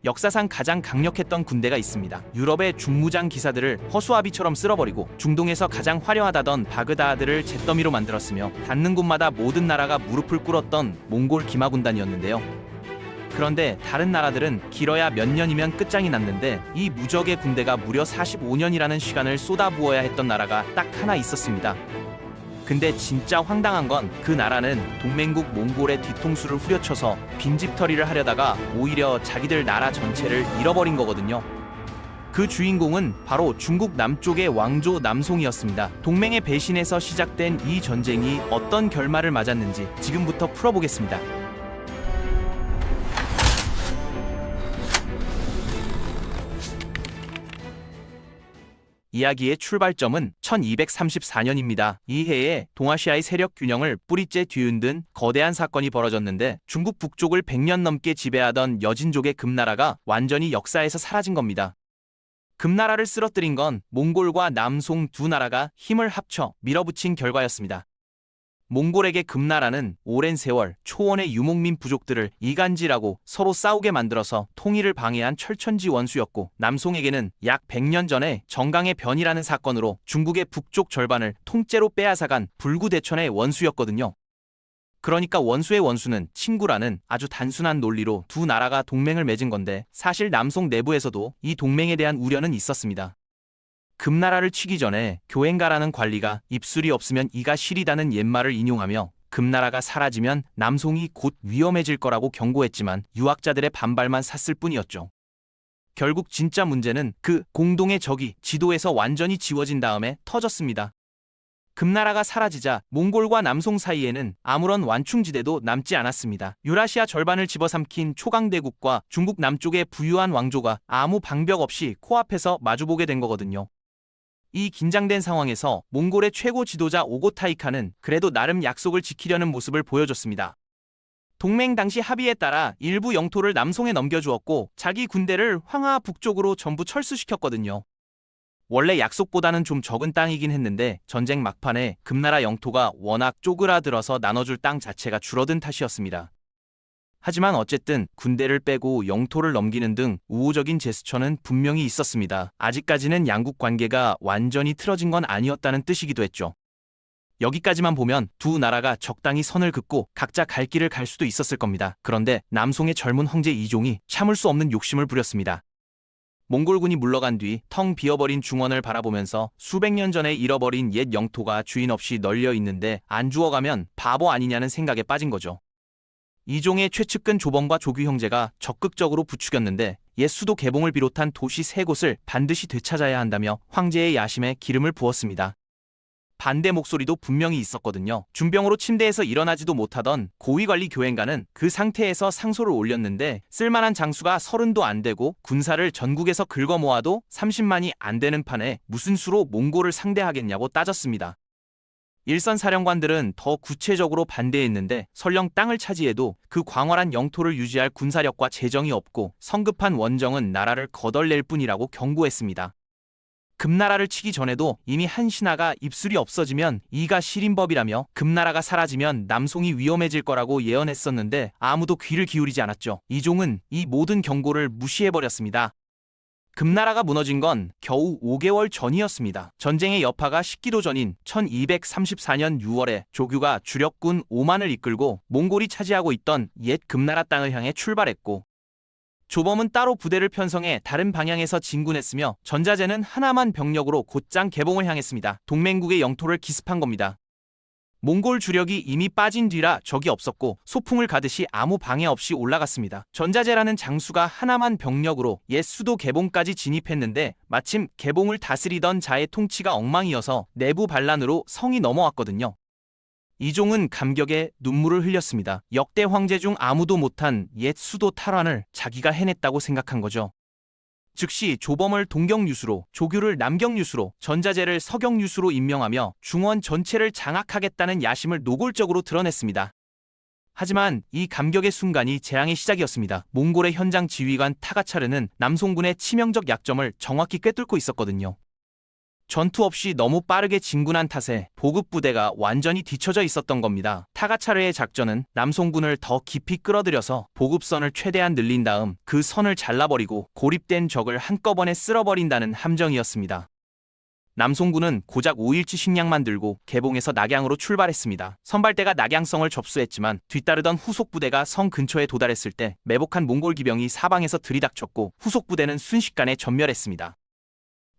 역사상 가장 강력했던 군대가 있습니다. 유럽의 중무장 기사들을 허수아비처럼 쓸어버리고 중동에서 가장 화려하다던 바그다드를 잿더미로 만들었으며 닿는 곳마다 모든 나라가 무릎을 꿇었던 몽골 기마군단이었는데요. 그런데 다른 나라들은 길어야 몇 년이면 끝장이 났는데 이 무적의 군대가 무려 45년이라는 시간을 쏟아부어야 했던 나라가 딱 하나 있었습니다. 근데 진짜 황당한 건 그 나라는 동맹국 몽골의 뒤통수를 후려쳐서 빈집털이를 하려다가 오히려 자기들 나라 전체를 잃어버린 거거든요. 그 주인공은 바로 중국 남쪽의 왕조 남송이었습니다. 동맹의 배신에서 시작된 이 전쟁이 어떤 결말을 맞았는지 지금부터 풀어보겠습니다. 이야기의 출발점은 1234년입니다. 이 해에 동아시아의 세력 균형을 뿌리째 뒤흔든 거대한 사건이 벌어졌는데 중국 북쪽을 100년 넘게 지배하던 여진족의 금나라가 완전히 역사에서 사라진 겁니다. 금나라를 쓰러뜨린 건 몽골과 남송 두 나라가 힘을 합쳐 밀어붙인 결과였습니다. 몽골에게 금나라는 오랜 세월 초원의 유목민 부족들을 이간질하고 서로 싸우게 만들어서 통일을 방해한 철천지 원수였고, 남송에게는 약 100년 전에 정강의 변이라는 사건으로 중국의 북쪽 절반을 통째로 빼앗아간 불구대천의 원수였거든요. 그러니까 원수의 원수는 친구라는 아주 단순한 논리로 두 나라가 동맹을 맺은 건데, 사실 남송 내부에서도 이 동맹에 대한 우려는 있었습니다. 금나라를 치기 전에 교행가라는 관리가 입술이 없으면 이가 시리다는 옛말을 인용하며 금나라가 사라지면 남송이 곧 위험해질 거라고 경고했지만 유학자들의 반발만 샀을 뿐이었죠. 결국 진짜 문제는 그 공동의 적이 지도에서 완전히 지워진 다음에 터졌습니다. 금나라가 사라지자 몽골과 남송 사이에는 아무런 완충지대도 남지 않았습니다. 유라시아 절반을 집어삼킨 초강대국과 중국 남쪽의 부유한 왕조가 아무 방벽 없이 코앞에서 마주보게 된 거거든요. 이 긴장된 상황에서 몽골의 최고 지도자 오고타이 칸은 그래도 나름 약속을 지키려는 모습을 보여줬습니다. 동맹 당시 합의에 따라 일부 영토를 남송에 넘겨주었고 자기 군대를 황하 북쪽으로 전부 철수시켰거든요. 원래 약속보다는 좀 적은 땅이긴 했는데 전쟁 막판에 금나라 영토가 워낙 쪼그라들어서 나눠줄 땅 자체가 줄어든 탓이었습니다. 하지만 어쨌든 군대를 빼고 영토를 넘기는 등 우호적인 제스처는 분명히 있었습니다. 아직까지는 양국 관계가 완전히 틀어진 건 아니었다는 뜻이기도 했죠. 여기까지만 보면 두 나라가 적당히 선을 긋고 각자 갈 길을 갈 수도 있었을 겁니다. 그런데 남송의 젊은 황제 이종이 참을 수 없는 욕심을 부렸습니다. 몽골군이 물러간 뒤 텅 비어버린 중원을 바라보면서 수백 년 전에 잃어버린 옛 영토가 주인 없이 널려 있는데 안 주워가면 바보 아니냐는 생각에 빠진 거죠. 이종의 최측근 조범과 조규 형제가 적극적으로 부추겼는데 옛 수도 개봉을 비롯한 도시 세 곳을 반드시 되찾아야 한다며 황제의 야심에 기름을 부었습니다. 반대 목소리도 분명히 있었거든요. 준병으로 침대에서 일어나지도 못하던 고위관리 교행가는 그 상태에서 상소를 올렸는데 쓸만한 장수가 30도 안 되고 군사를 전국에서 긁어 모아도 30만이 안 되는 판에 무슨 수로 몽골을 상대하겠냐고 따졌습니다. 일선 사령관들은 더 구체적으로 반대했는데 설령 땅을 차지해도 그 광활한 영토를 유지할 군사력과 재정이 없고 성급한 원정은 나라를 거덜낼 뿐이라고 경고했습니다. 금나라를 치기 전에도 이미 한 신하가 입술이 없어지면 이가 시린 법이라며 금나라가 사라지면 남송이 위험해질 거라고 예언했었는데 아무도 귀를 기울이지 않았죠. 이종은 이 모든 경고를 무시해버렸습니다. 금나라가 무너진 건 겨우 5개월 전이었습니다. 전쟁의 여파가 식기도 전인 1234년 6월에 조규가 주력군 5만을 이끌고 몽골이 차지하고 있던 옛 금나라 땅을 향해 출발했고, 조범은 따로 부대를 편성해 다른 방향에서 진군했으며 전자제는 하나만 병력으로 곧장 개봉을 향했습니다. 동맹국의 영토를 기습한 겁니다. 몽골 주력이 이미 빠진 뒤라 적이 없었고 소풍을 가듯이 아무 방해 없이 올라갔습니다. 전자제라는 장수가 하나만 병력으로 옛 수도 개봉까지 진입했는데 마침 개봉을 다스리던 자의 통치가 엉망이어서 내부 반란으로 성이 넘어왔거든요. 이종은 감격에 눈물을 흘렸습니다. 역대 황제 중 아무도 못한 옛 수도 탈환을 자기가 해냈다고 생각한 거죠. 즉시 조범을 동경유수로, 조규를 남경유수로, 전자제를 서경유수로 임명하며 중원 전체를 장악하겠다는 야심을 노골적으로 드러냈습니다. 하지만 이 감격의 순간이 재앙의 시작이었습니다. 몽골의 현장 지휘관 타가차르는 남송군의 치명적 약점을 정확히 꿰뚫고 있었거든요. 전투 없이 너무 빠르게 진군한 탓에 보급 부대가 완전히 뒤처져 있었던 겁니다. 타가차르의 작전은 남송군을 더 깊이 끌어들여서 보급선을 최대한 늘린 다음 그 선을 잘라버리고 고립된 적을 한꺼번에 쓸어버린다는 함정이었습니다. 남송군은 고작 5일치 식량만 들고 개봉에서 낙양으로 출발했습니다. 선발대가 낙양성을 접수했지만 뒤따르던 후속 부대가 성 근처에 도달했을 때 매복한 몽골 기병이 사방에서 들이닥쳤고 후속 부대는 순식간에 전멸했습니다.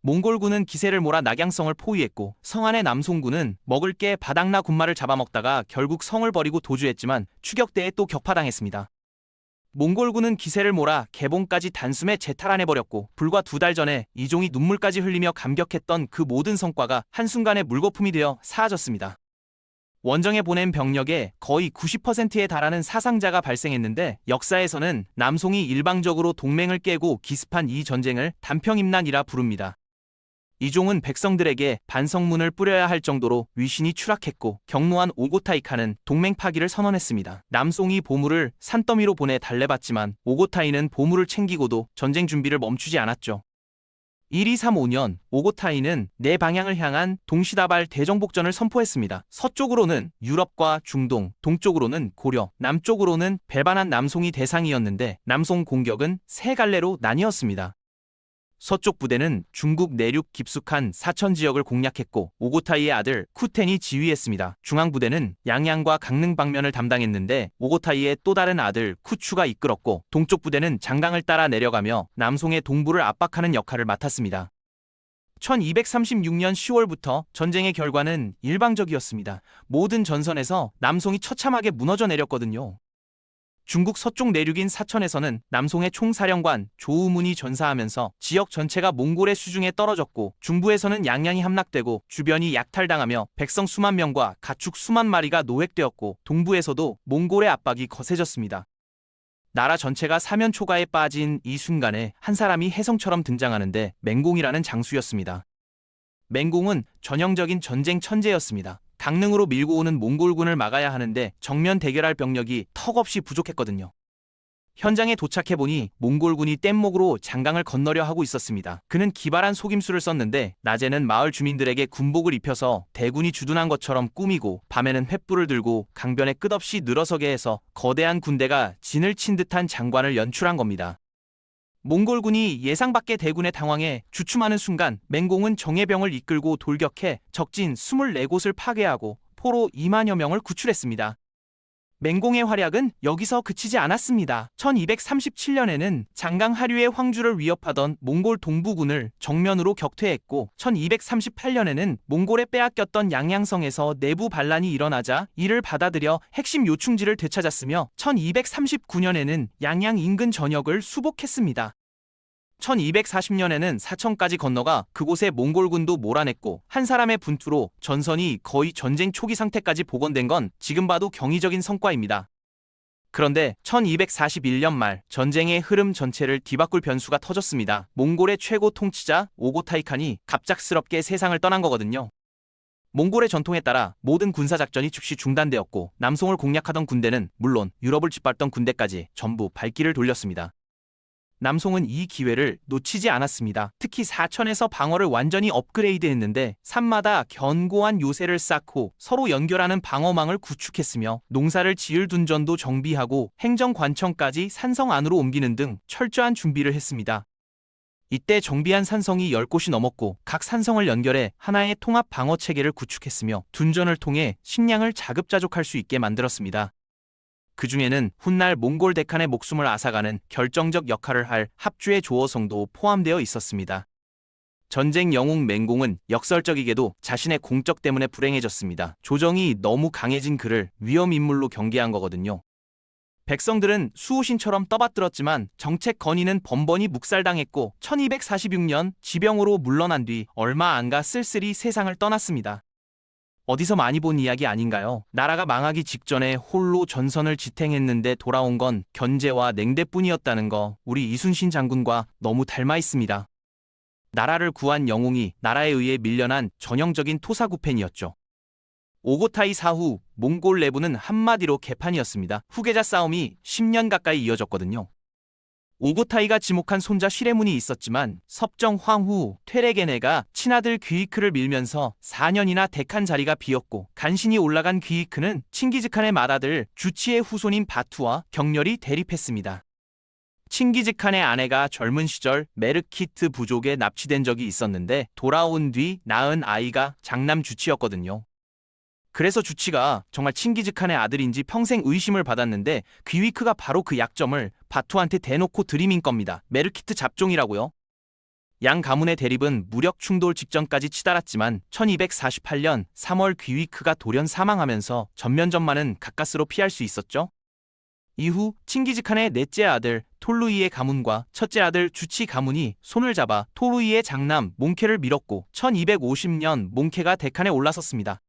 몽골군은 기세를 몰아 낙양성을 포위했고 성 안의 남송군은 먹을 게 바닥나 군마를 잡아먹다가 결국 성을 버리고 도주했지만 추격대에 또 격파당했습니다. 몽골군은 기세를 몰아 개봉까지 단숨에 재탈환해버렸고 불과 2달 전에 이종이 눈물까지 흘리며 감격했던 그 모든 성과가 한순간에 물거품이 되어 사라졌습니다. 원정에 보낸 병력의 거의 90%에 달하는 사상자가 발생했는데 역사에서는 남송이 일방적으로 동맹을 깨고 기습한 이 전쟁을 단평임난이라 부릅니다. 이종은 백성들에게 반성문을 뿌려야 할 정도로 위신이 추락했고 경노한 오고타이 칸은 동맹 파기를 선언했습니다. 남송이 보물을 산더미로 보내 달래봤지만 오고타이는 보물을 챙기고도 전쟁 준비를 멈추지 않았죠. 1235년 오고타이는 네 방향을 향한 동시다발 대정복전을 선포했습니다. 서쪽으로는 유럽과 중동, 동쪽으로는 고려, 남쪽으로는 배반한 남송이 대상이었는데 남송 공격은 세 갈래로 나뉘었습니다. 서쪽 부대는 중국 내륙 깊숙한 사천 지역을 공략했고 오고타이의 아들 쿠텐이 지휘했습니다. 중앙 부대는 양양과 강릉 방면을 담당했는데 오고타이의 또 다른 아들 쿠추가 이끌었고 동쪽 부대는 장강을 따라 내려가며 남송의 동부를 압박하는 역할을 맡았습니다. 1236년 10월부터 전쟁의 결과는 일방적이었습니다. 모든 전선에서 남송이 처참하게 무너져 내렸거든요. 중국 서쪽 내륙인 사천에서는 남송의 총사령관 조우문이 전사하면서 지역 전체가 몽골의 수중에 떨어졌고 중부에서는 양양이 함락되고 주변이 약탈당하며 백성 수만 명과 가축 수만 마리가 노획되었고 동부에서도 몽골의 압박이 거세졌습니다. 나라 전체가 사면초가에 빠진 이 순간에 한 사람이 혜성처럼 등장하는데 맹공이라는 장수였습니다. 맹공은 전형적인 전쟁 천재였습니다. 강릉으로 밀고 오는 몽골군을 막아야 하는데 정면 대결할 병력이 턱없이 부족했거든요. 현장에 도착해보니 몽골군이 뗏목으로 장강을 건너려 하고 있었습니다. 그는 기발한 속임수를 썼는데 낮에는 마을 주민들에게 군복을 입혀서 대군이 주둔한 것처럼 꾸미고 밤에는 횃불을 들고 강변에 끝없이 늘어서게 해서 거대한 군대가 진을 친 듯한 장관을 연출한 겁니다. 몽골군이 예상 밖의 대군에 당황해 주춤하는 순간 맹공은 정예병을 이끌고 돌격해 적진 24곳을 파괴하고 포로 2만여 명을 구출했습니다. 맹공의 활약은 여기서 그치지 않았습니다. 1237년에는 장강 하류의 황주를 위협하던 몽골 동부군을 정면으로 격퇴했고 1238년에는 몽골에 빼앗겼던 양양성에서 내부 반란이 일어나자 이를 받아들여 핵심 요충지를 되찾았으며 1239년에는 양양 인근 전역을 수복했습니다. 1240년에는 사천까지 건너가 그곳에 몽골군도 몰아냈고 한 사람의 분투로 전선이 거의 전쟁 초기 상태까지 복원된 건 지금 봐도 경이적인 성과입니다. 그런데 1241년 말 전쟁의 흐름 전체를 뒤바꿀 변수가 터졌습니다. 몽골의 최고 통치자 오고타이 칸이 갑작스럽게 세상을 떠난 거거든요. 몽골의 전통에 따라 모든 군사작전이 즉시 중단되었고 남송을 공략하던 군대는 물론 유럽을 짓밟던 군대까지 전부 발길을 돌렸습니다. 남송은 이 기회를 놓치지 않았습니다. 특히 사천에서 방어를 완전히 업그레이드했는데 산마다 견고한 요새를 쌓고 서로 연결하는 방어망을 구축했으며 농사를 지을 둔전도 정비하고 행정관청까지 산성 안으로 옮기는 등 철저한 준비를 했습니다. 이때 정비한 산성이 10곳이 넘었고 각 산성을 연결해 하나의 통합 방어 체계를 구축했으며 둔전을 통해 식량을 자급자족할 수 있게 만들었습니다. 그 중에는 훗날 몽골 대칸의 목숨을 앗아가는 결정적 역할을 할 합주의 조어성도 포함되어 있었습니다. 전쟁 영웅 맹공은 역설적이게도 자신의 공적 때문에 불행해졌습니다. 조정이 너무 강해진 그를 위험인물로 경계한 거거든요. 백성들은 수호신처럼 떠받들었지만 정책 건의는 번번이 묵살당했고 1246년 지병으로 물러난 뒤 얼마 안 가 쓸쓸히 세상을 떠났습니다. 어디서 많이 본 이야기 아닌가요? 나라가 망하기 직전에 홀로 전선을 지탱했는데 돌아온 건 견제와 냉대뿐이었다는 거 우리 이순신 장군과 너무 닮아 있습니다. 나라를 구한 영웅이 나라에 의해 밀려난 전형적인 토사구펜이었죠. 오고타이 사후 몽골 내부는 한마디로 개판이었습니다. 후계자 싸움이 10년 가까이 이어졌거든요. 오고타이가 지목한 손자 쉬레문이 있었지만 섭정 황후 퇴레게네가 친아들 귀이크를 밀면서 4년이나 대칸 자리가 비었고 간신히 올라간 귀이크는 칭기즈칸의 맏아들 주치의 후손인 바투와 격렬히 대립했습니다. 칭기즈칸의 아내가 젊은 시절 메르키트 부족에 납치된 적이 있었는데 돌아온 뒤 낳은 아이가 장남 주치였거든요. 그래서 주치가 정말 칭기즈칸의 아들인지 평생 의심을 받았는데 귀위크가 바로 그 약점을 바투한테 대놓고 들이민 겁니다. 메르키트 잡종이라고요. 양 가문의 대립은 무력 충돌 직전까지 치달았지만 1248년 3월 귀위크가 돌연 사망하면서 전면전만은 가까스로 피할 수 있었죠. 이후 칭기즈칸의 넷째 아들 톨루이의 가문과 첫째 아들 주치 가문이 손을 잡아 톨루이의 장남 몽케를 밀었고 1250년 몽케가 대칸에 올라섰습니다.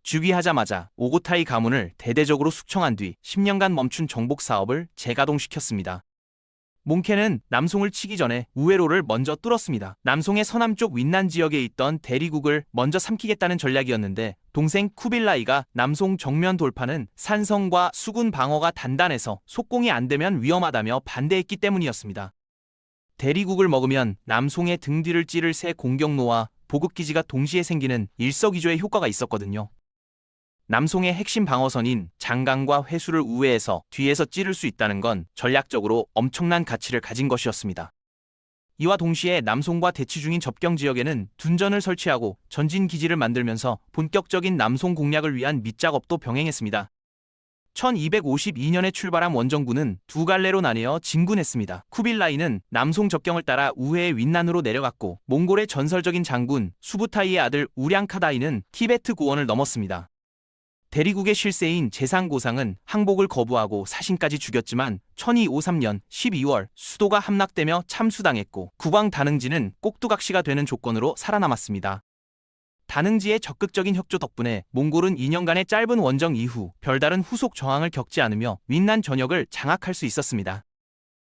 즉위하자마자 오고타이 가문을 대대적으로 숙청한 뒤 10년간 멈춘 정복 사업을 재가동시켰습니다. 몽케는 남송을 치기 전에 우에로를 먼저 뚫었습니다. 남송의 서남쪽 윈난 지역에 있던 대리국을 먼저 삼키겠다는 전략이었는데 동생 쿠빌라이가 남송 정면 돌파는 산성과 수군 방어가 단단해서 속공이 안 되면 위험하다며 반대했기 때문이었습니다. 대리국을 먹으면 남송의 등 뒤를 찌를 새 공격로와 보급기지가 동시에 생기는 일석이조의 효과가 있었거든요. 남송의 핵심 방어선인 장강과 회수를 우회해서 뒤에서 찌를 수 있다는 건 전략적으로 엄청난 가치를 가진 것이었습니다. 이와 동시에 남송과 대치 중인 접경 지역에는 둔전을 설치하고 전진기지를 만들면서 본격적인 남송 공략을 위한 밑작업도 병행했습니다. 1252년에 출발한 원정군은 두 갈래로 나뉘어 진군했습니다. 쿠빌라이는 남송 접경을 따라 우회의 윈난으로 내려갔고 몽골의 전설적인 장군 수부타이의 아들 우량카다이는 티베트 고원을 넘었습니다. 대리국의 실세인 제상고상은 항복을 거부하고 사신까지 죽였지만 1253년 12월 수도가 함락되며 참수당했고 국왕 다능지는 꼭두각시가 되는 조건으로 살아남았습니다. 다능지의 적극적인 협조 덕분에 몽골은 2년간의 짧은 원정 이후 별다른 후속 저항을 겪지 않으며 윈난 전역을 장악할 수 있었습니다.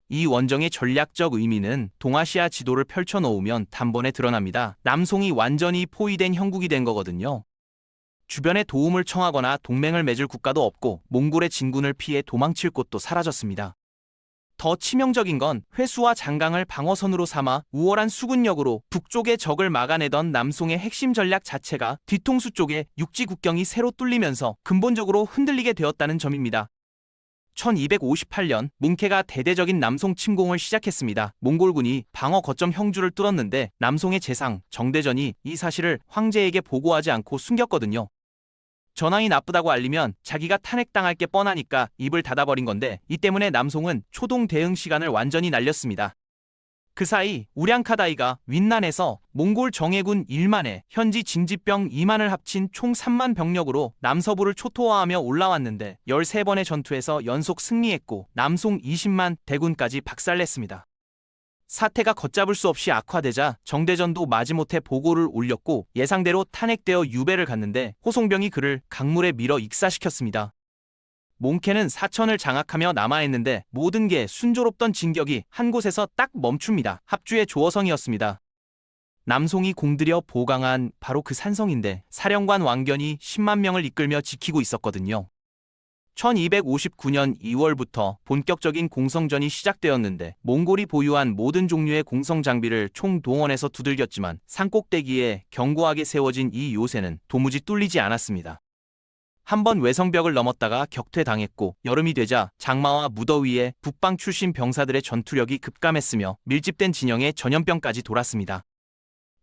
이 원정의 전략적 의미는 동아시아 지도를 펼쳐놓으면 단번에 드러납니다. 남송이 완전히 포위된 형국이 된 거거든요. 주변에 도움을 청하거나 동맹을 맺을 국가도 없고 몽골의 진군을 피해 도망칠 곳도 사라졌습니다. 더 치명적인 건 회수와 장강을 방어선으로 삼아 우월한 수군력으로 북쪽의 적을 막아내던 남송의 핵심 전략 자체가 뒤통수 쪽에 육지 국경이 새로 뚫리면서 근본적으로 흔들리게 되었다는 점입니다. 1258년 몽케가 대대적인 남송 침공을 시작했습니다. 몽골군이 방어 거점 형주를 뚫었는데 남송의 재상 정대전이 이 사실을 황제에게 보고하지 않고 숨겼거든요. 전황이 나쁘다고 알리면 자기가 탄핵당할 게 뻔하니까 입을 닫아버린 건데 이 때문에 남송은 초동 대응 시간을 완전히 날렸습니다. 그 사이 우량카다이가 윈난에서 몽골 정예군 1만에 현지 징집병 2만을 합친 총 3만 병력으로 남서부를 초토화하며 올라왔는데 13번의 전투에서 연속 승리했고 남송 20만 대군까지 박살냈습니다. 사태가 걷잡을 수 없이 악화되자 정대전도 마지못해 보고를 올렸고 예상대로 탄핵되어 유배를 갔는데 호송병이 그를 강물에 밀어 익사시켰습니다. 몽케는 사천을 장악하며 남하했는데 모든 게 순조롭던 진격이 한 곳에서 딱 멈춥니다. 합주의 조어성이었습니다. 남송이 공들여 보강한 바로 그 산성인데 사령관 왕견이 10만 명을 이끌며 지키고 있었거든요. 1259년 2월부터 본격적인 공성전이 시작되었는데 몽골이 보유한 모든 종류의 공성 장비를 총동원해서 두들겼지만 산꼭대기에 견고하게 세워진 이 요새는 도무지 뚫리지 않았습니다. 한번 외성벽을 넘었다가 격퇴당했고 여름이 되자 장마와 무더위에 북방 출신 병사들의 전투력이 급감했으며 밀집된 진영에 전염병까지 돌았습니다.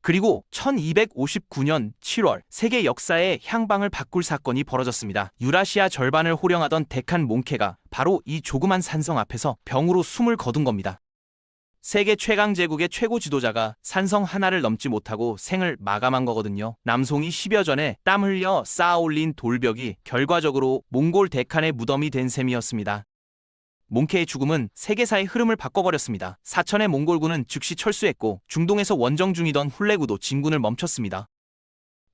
그리고 1259년 7월 세계 역사의 향방을 바꿀 사건이 벌어졌습니다. 유라시아 절반을 호령하던 데칸 몽케가 바로 이 조그만 산성 앞에서 병으로 숨을 거둔 겁니다. 세계 최강 제국의 최고 지도자가 산성 하나를 넘지 못하고 생을 마감한 거거든요. 남송이 10여 전에 땀 흘려 쌓아올린 돌벽이 결과적으로 몽골 데칸의 무덤이 된 셈이었습니다. 몽케의 죽음은 세계사의 흐름을 바꿔버렸습니다. 사천의 몽골군은 즉시 철수했고 중동에서 원정 중이던 훌레구도 진군을 멈췄습니다.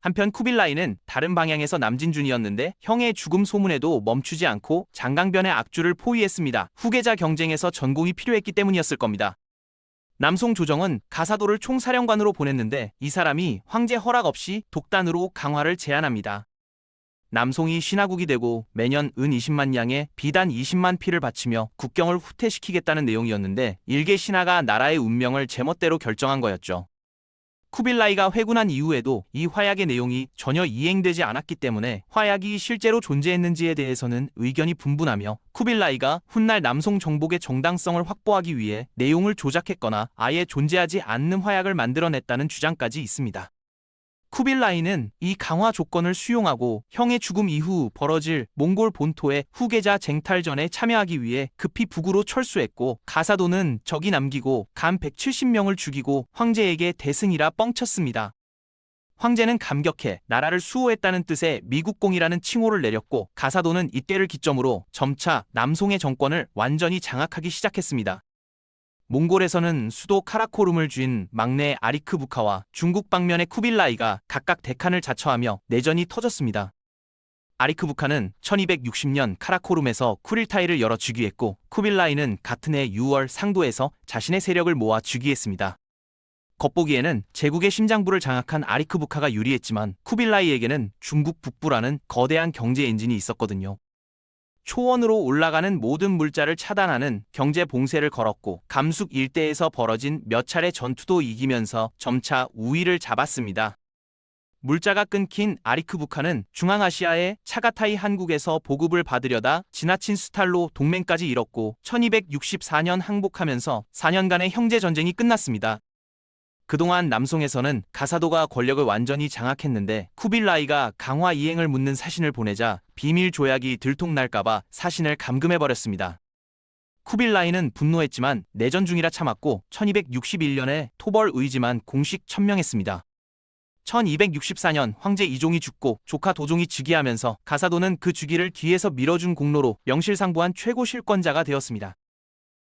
한편 쿠빌라이는 다른 방향에서 남진 중이었는데 형의 죽음 소문에도 멈추지 않고 장강변의 악주를 포위했습니다. 후계자 경쟁에서 전공이 필요했기 때문이었을 겁니다. 남송 조정은 가사도를 총사령관으로 보냈는데 이 사람이 황제 허락 없이 독단으로 강화를 제안합니다. 남송이 신하국이 되고 매년 은 20만 양에 비단 20만 피를 바치며 국경을 후퇴시키겠다는 내용이었는데 일개 신하가 나라의 운명을 제멋대로 결정한 거였죠. 쿠빌라이가 회군한 이후에도 이 화약의 내용이 전혀 이행되지 않았기 때문에 화약이 실제로 존재했는지에 대해서는 의견이 분분하며 쿠빌라이가 훗날 남송 정복의 정당성을 확보하기 위해 내용을 조작했거나 아예 존재하지 않는 화약을 만들어냈다는 주장까지 있습니다. 쿠빌라이는 이 강화 조건을 수용하고 형의 죽음 이후 벌어질 몽골 본토의 후계자 쟁탈전에 참여하기 위해 급히 북으로 철수했고 가사도는 적이 남기고 간 170명을 죽이고 황제에게 대승이라 뻥쳤습니다. 황제는 감격해 나라를 수호했다는 뜻의 미국공이라는 칭호를 내렸고 가사도는 이때를 기점으로 점차 남송의 정권을 완전히 장악하기 시작했습니다. 몽골에서는 수도 카라코룸을 쥔 막내 아리크 부카와 중국 방면의 쿠빌라이가 각각 대칸을 자처하며 내전이 터졌습니다. 아리크 부카는 1260년 카라코룸에서 쿠릴타이를 열어 즉위했고 쿠빌라이는 같은 해 6월 상도에서 자신의 세력을 모아 즉위했습니다. 겉보기에는 제국의 심장부를 장악한 아리크 부카가 유리했지만 쿠빌라이에게는 중국 북부라는 거대한 경제 엔진이 있었거든요. 초원으로 올라가는 모든 물자를 차단하는 경제 봉쇄를 걸었고 감숙 일대에서 벌어진 몇 차례 전투도 이기면서 점차 우위를 잡았습니다. 물자가 끊긴 아리크 부카는 중앙아시아의 차가타이 한국에서 보급을 받으려다 지나친 수탈로 동맹까지 잃었고 1264년 항복하면서 4년간의 형제전쟁이 끝났습니다. 그동안 남송에서는 가사도가 권력을 완전히 장악했는데 쿠빌라이가 강화 이행을 묻는 사신을 보내자 비밀 조약이 들통날까봐 사신을 감금해버렸습니다. 쿠빌라이는 분노했지만 내전 중이라 참았고 1261년에 토벌 의지만 공식 천명했습니다. 1264년 황제 이종이 죽고 조카 도종이 즉위하면서 가사도는 그 주기를 뒤에서 밀어준 공로로 명실상부한 최고 실권자가 되었습니다.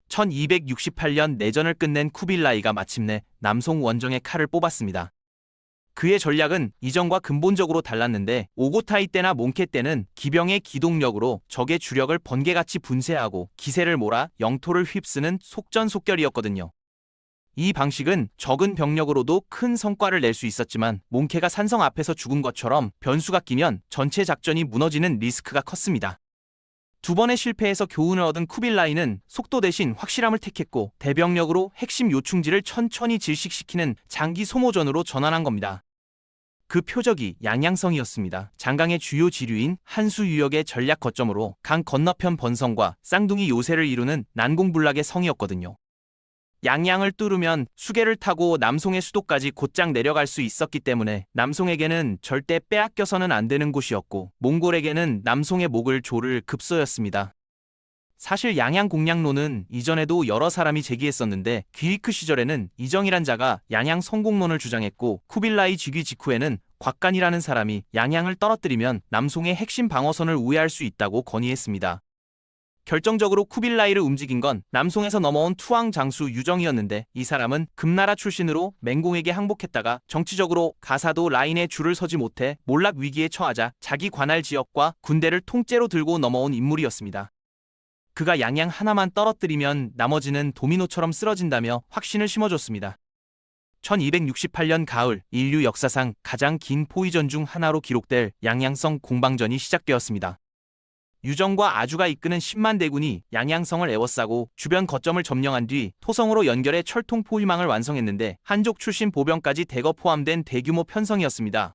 1268년 내전을 끝낸 쿠빌라이가 마침내 남송 원정의 칼을 뽑았습니다. 그의 전략은 이전과 근본적으로 달랐는데 오고타이 때나 몽케 때는 기병의 기동력으로 적의 주력을 번개같이 분쇄하고 기세를 몰아 영토를 휩쓰는 속전속결이었거든요. 이 방식은 적은 병력으로도 큰 성과를 낼 수 있었지만 몽케가 산성 앞에서 죽은 것처럼 변수가 끼면 전체 작전이 무너지는 리스크가 컸습니다. 두 번의 실패에서 교훈을 얻은 쿠빌라이는 속도 대신 확실함을 택했고 대병력으로 핵심 요충지를 천천히 질식시키는 장기 소모전으로 전환한 겁니다. 그 표적이 양양성이었습니다. 장강의 주요 지류인 한수 유역의 전략 거점으로 강 건너편 번성과 쌍둥이 요새를 이루는 난공불락의 성이었거든요. 양양을 뚫으면 수계를 타고 남송의 수도까지 곧장 내려갈 수 있었기 때문에 남송에게는 절대 빼앗겨서는 안 되는 곳이었고 몽골에게는 남송의 목을 조를 급소였습니다. 사실 양양 공략론은 이전에도 여러 사람이 제기했었는데 귀리크 시절에는 이정이란 자가 양양 성공론을 주장했고 쿠빌라이 즉위 직후에는 곽간이라는 사람이 양양을 떨어뜨리면 남송의 핵심 방어선을 우회할 수 있다고 건의했습니다. 결정적으로 쿠빌라이를 움직인 건 남송에서 넘어온 투항 장수 유정이었는데 이 사람은 금나라 출신으로 맹공에게 항복했다가 정치적으로 가사도 라인에 줄을 서지 못해 몰락 위기에 처하자 자기 관할 지역과 군대를 통째로 들고 넘어온 인물이었습니다. 그가 양양 하나만 떨어뜨리면 나머지는 도미노처럼 쓰러진다며 확신을 심어줬습니다. 1268년 가을 인류 역사상 가장 긴 포위전 중 하나로 기록될 양양성 공방전이 시작되었습니다. 유정과 아주가 이끄는 10만 대군이 양양성을 에워싸고 주변 거점을 점령한 뒤 토성으로 연결해 철통 포위망을 완성했는데 한족 출신 보병까지 대거 포함된 대규모 편성이었습니다.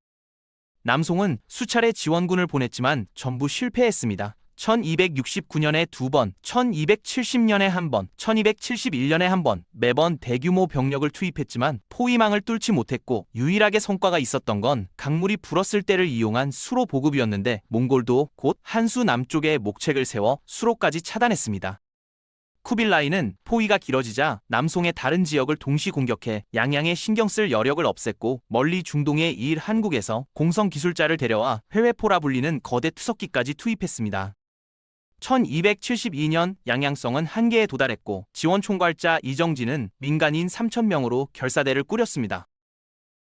남송은 수차례 지원군을 보냈지만 전부 실패했습니다. 1269년에 2번, 1270년에 1번, 1271년에 1번 매번 대규모 병력을 투입했지만 포위망을 뚫지 못했고 유일하게 성과가 있었던 건 강물이 불었을 때를 이용한 수로 보급이었는데 몽골도 곧 한수 남쪽에 목책을 세워 수로까지 차단했습니다. 쿠빌라이는 포위가 길어지자 남송의 다른 지역을 동시 공격해 양양에 신경 쓸 여력을 없앴고 멀리 중동의 일 한국에서 공성 기술자를 데려와 회회포라 불리는 거대 투석기까지 투입했습니다. 1272년 양양성은 한계에 도달했고 지원 총괄자 이정진은 민간인 3,000명으로 결사대를 꾸렸습니다.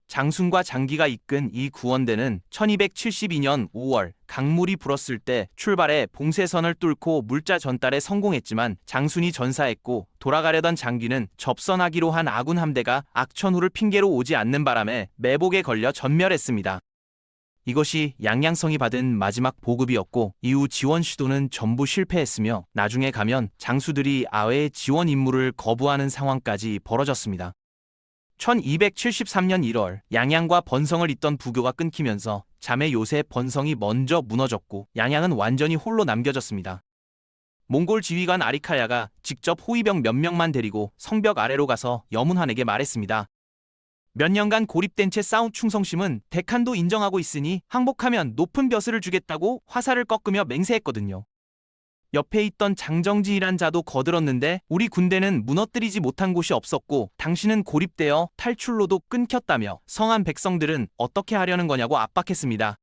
장순과 장기가 이끈 이 구원대는 1272년 5월 강물이 불었을 때 출발해 봉쇄선을 뚫고 물자 전달에 성공했지만 장순이 전사했고 돌아가려던 장기는 접선하기로 한 아군 함대가 악천후를 핑계로 오지 않는 바람에 매복에 걸려 전멸했습니다. 이것이 양양성이 받은 마지막 보급이었고 이후 지원 시도는 전부 실패했으며 나중에 가면 장수들이 아외의 지원 임무를 거부하는 상황까지 벌어졌습니다. 1273년 1월 양양과 번성을 잇던 부교가 끊기면서 자매 요새 번성이 먼저 무너졌고 양양은 완전히 홀로 남겨졌습니다. 몽골 지휘관 아리카야가 직접 호위병 몇 명만 데리고 성벽 아래로 가서 여문환에게 말했습니다. 몇 년간 고립된 채 싸운 충성심은 대칸도 인정하고 있으니 항복하면 높은 벼슬을 주겠다고 화살을 꺾으며 맹세했거든요. 옆에 있던 장정지이란 자도 거들었는데 우리 군대는 무너뜨리지 못한 곳이 없었고 당신은 고립되어 탈출로도 끊겼다며 성한 백성들은 어떻게 하려는 거냐고 압박했습니다.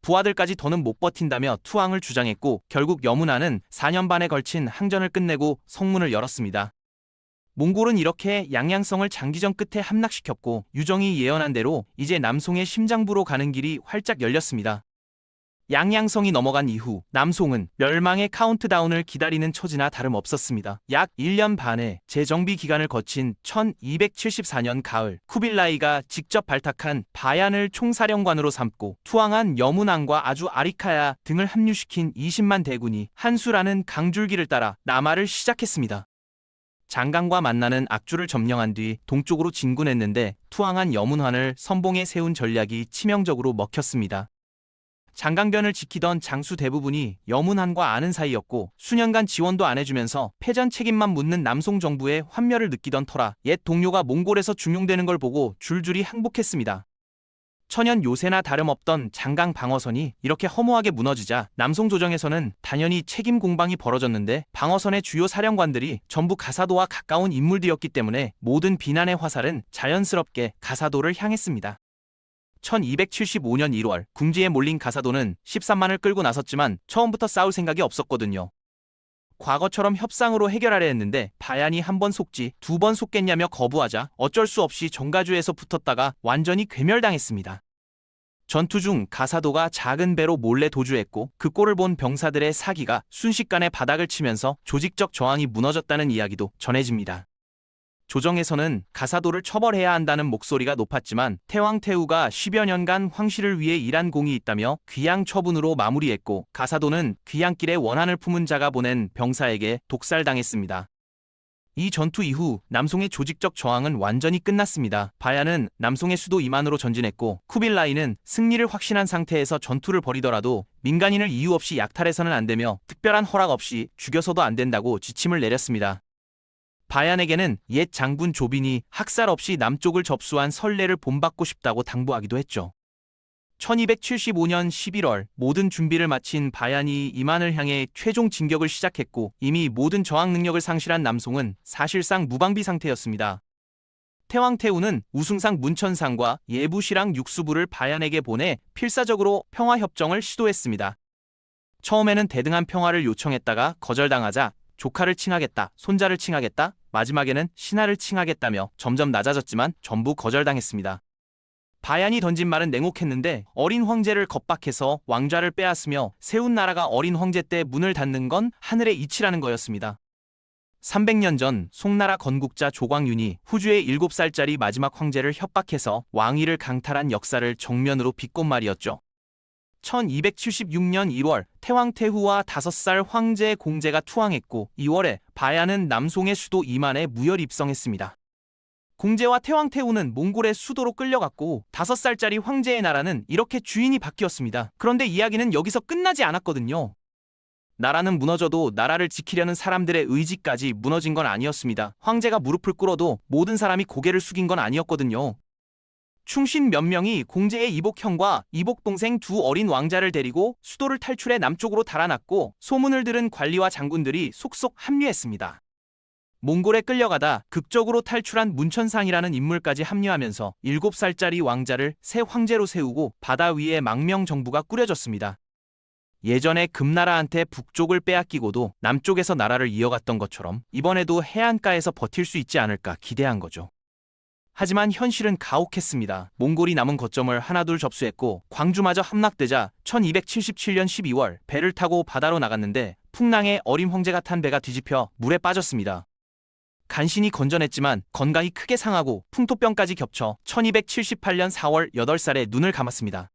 부하들까지 더는 못 버틴다며 투항을 주장했고 결국 여문안은 4년 반에 걸친 항전을 끝내고 성문을 열었습니다. 몽골은 이렇게 양양성을 장기전 끝에 함락시켰고 유정이 예언한 대로 이제 남송의 심장부로 가는 길이 활짝 열렸습니다. 양양성이 넘어간 이후 남송은 멸망의 카운트다운을 기다리는 처지나 다름없었습니다. 약 1년 반의 재정비 기간을 거친 1274년 가을 쿠빌라이가 직접 발탁한 바얀을 총사령관으로 삼고 투항한 여문안과 아주 아리카야 등을 합류시킨 20만 대군이 한수라는 강줄기를 따라 남하를 시작했습니다. 장강과 만나는 악주를 점령한 뒤 동쪽으로 진군했는데 투항한 여문환을 선봉에 세운 전략이 치명적으로 먹혔습니다. 장강변을 지키던 장수 대부분이 여문환과 아는 사이였고 수년간 지원도 안 해주면서 패전 책임만 묻는 남송 정부의 환멸을 느끼던 터라 옛 동료가 몽골에서 중용되는 걸 보고 줄줄이 항복했습니다. 천연 요새나 다름없던 장강 방어선이 이렇게 허무하게 무너지자 남송 조정에서는 당연히 책임 공방이 벌어졌는데 방어선의 주요 사령관들이 전부 가사도와 가까운 인물들이었기 때문에 모든 비난의 화살은 자연스럽게 가사도를 향했습니다. 1275년 1월 궁지에 몰린 가사도는 13만을 끌고 나섰지만 처음부터 싸울 생각이 없었거든요. 과거처럼 협상으로 해결하려 했는데 바얀이 한 번 속지 두 번 속겠냐며 거부하자 어쩔 수 없이 정가주에서 붙었다가 완전히 괴멸당했습니다. 전투 중 가사도가 작은 배로 몰래 도주했고 그 꼴을 본 병사들의 사기가 순식간에 바닥을 치면서 조직적 저항이 무너졌다는 이야기도 전해집니다. 조정에서는 가사도를 처벌해야 한다는 목소리가 높았지만 태왕태후가 10여 년간 황실을 위해 일한 공이 있다며 귀양 처분으로 마무리했고 가사도는 귀양길에 원한을 품은 자가 보낸 병사에게 독살당했습니다. 이 전투 이후 남송의 조직적 저항은 완전히 끝났습니다. 바야는 남송의 수도 이만으로 전진했고 쿠빌라이는 승리를 확신한 상태에서 전투를 벌이더라도 민간인을 이유 없이 약탈해서는 안 되며 특별한 허락 없이 죽여서도 안 된다고 지침을 내렸습니다. 바얀에게는 옛 장군 조빈이 학살 없이 남쪽을 접수한 선례를 본받고 싶다고 당부하기도 했죠. 1275년 11월 모든 준비를 마친 바얀이 이만을 향해 최종 진격을 시작했고 이미 모든 저항 능력을 상실한 남송은 사실상 무방비 상태였습니다. 태왕태후는 우승상 문천상과 예부시랑 육수부를 바얀에게 보내 필사적으로 평화협정을 시도했습니다. 처음에는 대등한 평화를 요청했다가 거절당하자 조카를 칭하겠다, 손자를 칭하겠다, 마지막에는 신하를 칭하겠다며 점점 낮아졌지만 전부 거절당했습니다. 바얀이 던진 말은 냉혹했는데 어린 황제를 겁박해서 왕좌를 빼앗으며 세운 나라가 어린 황제 때 문을 닫는 건 하늘의 이치라는 거였습니다. 300년 전 송나라 건국자 조광윤이 후주의 7살짜리 마지막 황제를 협박해서 왕위를 강탈한 역사를 정면으로 비꼰 말이었죠. 1276년 1월 태왕태후와 5살 황제 공제가 투항했고 2월에 바얀은 남송의 수도 이만에 무혈 입성했습니다. 공제와 태왕태후는 몽골의 수도로 끌려갔고 5살짜리 황제의 나라는 이렇게 주인이 바뀌었습니다. 그런데 이야기는 여기서 끝나지 않았거든요. 나라는 무너져도 나라를 지키려는 사람들의 의지까지 무너진 건 아니었습니다. 황제가 무릎을 꿇어도 모든 사람이 고개를 숙인 건 아니었거든요. 충신 몇 명이 공제의 이복형과 이복동생 두 어린 왕자를 데리고 수도를 탈출해 남쪽으로 달아났고 소문을 들은 관리와 장군들이 속속 합류했습니다. 몽골에 끌려가다 극적으로 탈출한 문천상이라는 인물까지 합류하면서 7살짜리 왕자를 새 황제로 세우고 바다 위에 망명정부가 꾸려졌습니다. 예전에 금나라한테 북쪽을 빼앗기고도 남쪽에서 나라를 이어갔던 것처럼 이번에도 해안가에서 버틸 수 있지 않을까 기대한 거죠. 하지만 현실은 가혹했습니다. 몽골이 남은 거점을 하나둘 접수했고 광주마저 함락되자 1277년 12월 배를 타고 바다로 나갔는데 풍랑에 어린 황제가 탄 배가 뒤집혀 물에 빠졌습니다. 간신히 건져냈지만 건강이 크게 상하고 풍토병까지 겹쳐 1278년 4월 8살에 눈을 감았습니다.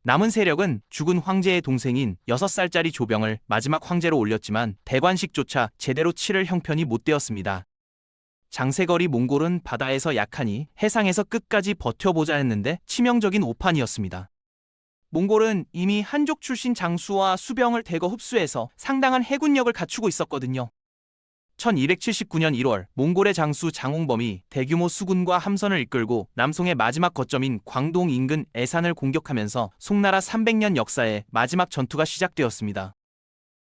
남은 세력은 죽은 황제의 동생인 6살짜리 조병을 마지막 황제로 올렸지만 대관식조차 제대로 치를 형편이 못 되었습니다. 장세거리 몽골은 바다에서 약하니 해상에서 끝까지 버텨보자 했는데 치명적인 오판이었습니다. 몽골은 이미 한족 출신 장수와 수병을 대거 흡수해서 상당한 해군력을 갖추고 있었거든요. 1279년 1월 몽골의 장수 장홍범이 대규모 수군과 함선을 이끌고 남송의 마지막 거점인 광동 인근 애산을 공격하면서 송나라 300년 역사의 마지막 전투가 시작되었습니다.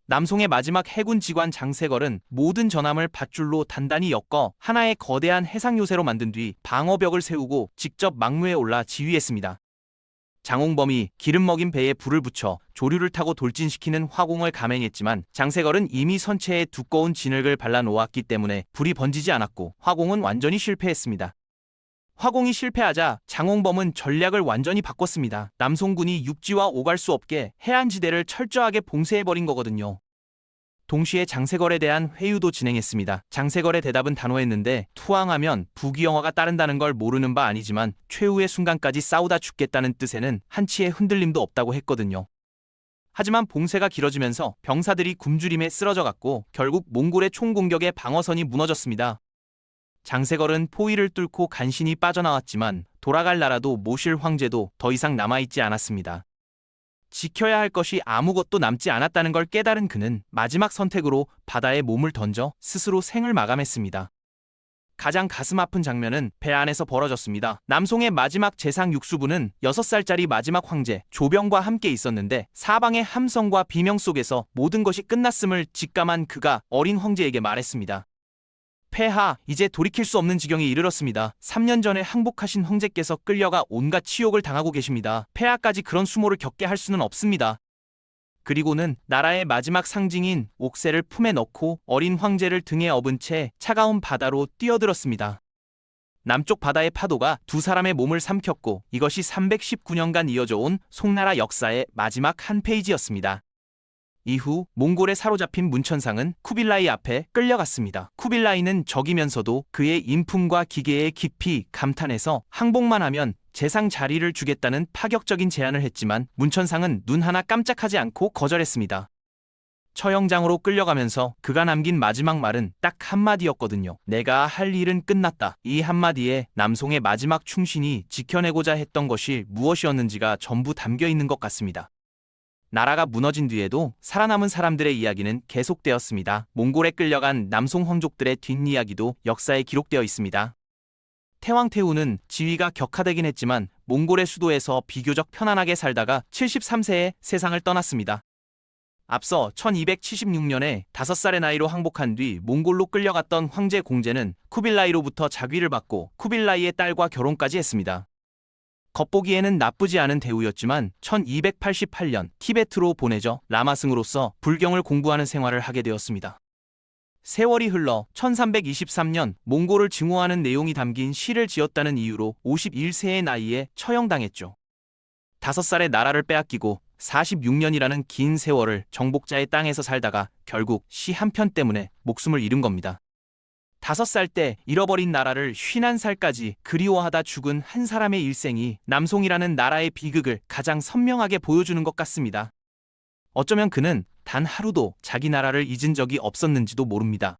남송의 마지막 해군 지관 장세걸은 모든 전함을 밧줄로 단단히 엮어 하나의 거대한 해상 요새로 만든 뒤 방어벽을 세우고 직접 막무에 올라 지휘했습니다. 장홍범이 기름 먹인 배에 불을 붙여 조류를 타고 돌진시키는 화공을 감행했지만 장세걸은 이미 선체에 두꺼운 진흙을 발라놓았기 때문에 불이 번지지 않았고 화공은 완전히 실패했습니다. 화공이 실패하자 장홍범은 전략을 완전히 바꿨습니다. 남송군이 육지와 오갈 수 없게 해안지대를 철저하게 봉쇄해버린 거거든요. 동시에 장세걸에 대한 회유도 진행했습니다. 장세걸의 대답은 단호했는데 투항하면 부귀영화가 따른다는 걸 모르는 바 아니지만 최후의 순간까지 싸우다 죽겠다는 뜻에는 한치의 흔들림도 없다고 했거든요. 하지만 봉쇄가 길어지면서 병사들이 굶주림에 쓰러져갔고 결국 몽골의 총공격에 방어선이 무너졌습니다. 장세걸은 포위를 뚫고 간신히 빠져나왔지만 돌아갈 나라도 모실 황제도 더 이상 남아있지 않았습니다. 지켜야 할 것이 아무것도 남지 않았다는 걸 깨달은 그는 마지막 선택으로 바다에 몸을 던져 스스로 생을 마감했습니다. 가장 가슴 아픈 장면은 배 안에서 벌어졌습니다. 남송의 마지막 재상 육수부는 6살짜리 마지막 황제 조병과 함께 있었는데 사방의 함성과 비명 속에서 모든 것이 끝났음을 직감한 그가 어린 황제에게 말했습니다. 폐하, 이제 돌이킬 수 없는 지경에 이르렀습니다. 3년 전에 항복하신 황제께서 끌려가 온갖 치욕을 당하고 계십니다. 폐하까지 그런 수모를 겪게 할 수는 없습니다. 그리고는 나라의 마지막 상징인 옥새를 품에 넣고 어린 황제를 등에 업은 채 차가운 바다로 뛰어들었습니다. 남쪽 바다의 파도가 두 사람의 몸을 삼켰고 이것이 319년간 이어져 온 송나라 역사의 마지막 한 페이지였습니다. 이후 몽골에 사로잡힌 문천상은 쿠빌라이 앞에 끌려갔습니다. 쿠빌라이는 적이면서도 그의 인품과 기계에 깊이 감탄해서 항복만 하면 재상 자리를 주겠다는 파격적인 제안을 했지만 문천상은 눈 하나 깜짝하지 않고 거절했습니다. 처형장으로 끌려가면서 그가 남긴 마지막 말은 딱 한마디였거든요. 내가 할 일은 끝났다. 이 한마디에 남송의 마지막 충신이 지켜내고자 했던 것이 무엇이었는지가 전부 담겨 있는 것 같습니다. 나라가 무너진 뒤에도 살아남은 사람들의 이야기는 계속되었습니다. 몽골에 끌려간 남송 황족들의 뒷이야기도 역사에 기록되어 있습니다. 태왕태후는 지위가 격하되긴 했지만 몽골의 수도에서 비교적 편안하게 살다가 73세에 세상을 떠났습니다. 앞서 1276년에 5살의 나이로 항복한 뒤 몽골로 끌려갔던 황제 공제는 쿠빌라이로부터 자귀를 받고 쿠빌라이의 딸과 결혼까지 했습니다. 겉보기에는 나쁘지 않은 대우였지만 1288년 티베트로 보내져 라마승으로서 불경을 공부하는 생활을 하게 되었습니다. 세월이 흘러 1323년 몽골을 증오하는 내용이 담긴 시를 지었다는 이유로 51세의 나이에 처형당했죠. 5살의 나라를 빼앗기고 46년이라는 긴 세월을 정복자의 땅에서 살다가 결국 시 한 편 때문에 목숨을 잃은 겁니다. 5살 때 잃어버린 나라를 51살까지 그리워하다 죽은 한 사람의 일생이 남송이라는 나라의 비극을 가장 선명하게 보여주는 것 같습니다. 어쩌면 그는 단 하루도 자기 나라를 잊은 적이 없었는지도 모릅니다.